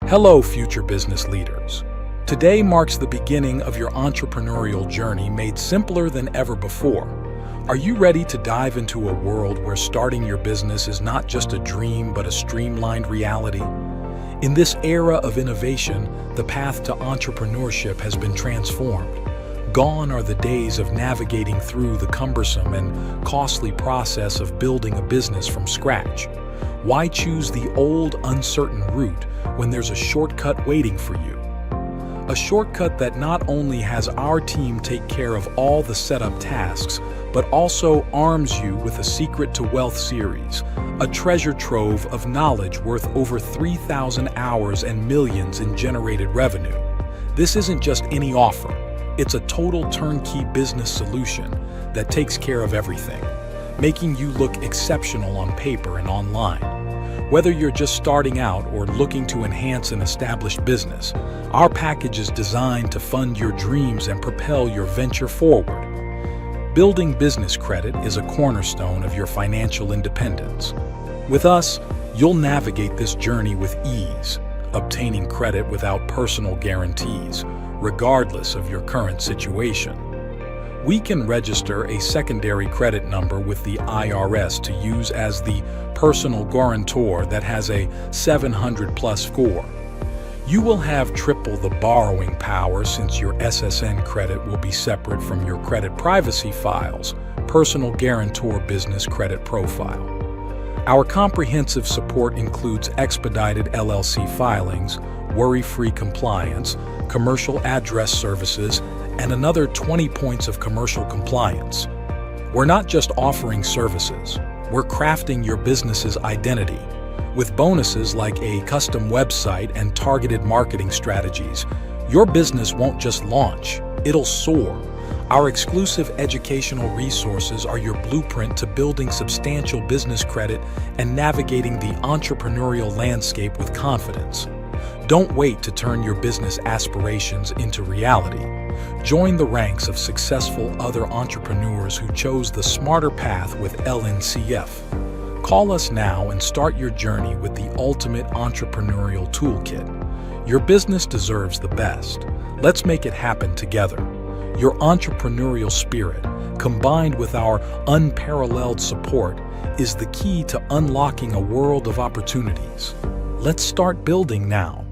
Hello, future business leaders. Today marks the beginning of your entrepreneurial journey made simpler than ever before. Are you ready to dive into a world where starting your business is not just a dream but a streamlined reality? In this era of innovation, the path to entrepreneurship has been transformed. Gone are the days of navigating through the cumbersome and costly process of building a business from scratch. Why choose the old, uncertain route when there's a shortcut waiting for you? A shortcut that not only has our team take care of all the setup tasks, but also arms you with a Secret to Wealth series, a treasure trove of knowledge worth over 3,000 hours and millions in generated revenue. This isn't just any offer. It's a total turnkey business solution that takes care of everything, making you look exceptional on paper and online. Whether you're just starting out or looking to enhance an established business, our package is designed to fund your dreams and propel your venture forward. Building business credit is a cornerstone of your financial independence. With us, you'll navigate this journey with ease, obtaining credit without personal guarantees, regardless of your current situation. We can register a secondary credit number with the IRS to use as the personal guarantor that has a 700+ score. You will have triple the borrowing power since your SSN credit will be separate from your credit privacy files, personal guarantor business credit profile. Our comprehensive support includes expedited LLC filings, worry-free compliance, commercial address services, and another 20 points of commercial compliance. We're not just offering services, we're crafting your business's identity. With bonuses like a custom website and targeted marketing strategies, your business won't just launch, it'll soar. Our exclusive educational resources are your blueprint to building substantial business credit and navigating the entrepreneurial landscape with confidence. Don't wait to turn your business aspirations into reality. Join the ranks of successful other entrepreneurs who chose the smarter path with LNCF. Call us now and start your journey with the ultimate entrepreneurial toolkit. Your business deserves the best. Let's make it happen together. Your entrepreneurial spirit, combined with our unparalleled support, is the key to unlocking a world of opportunities. Let's start building now.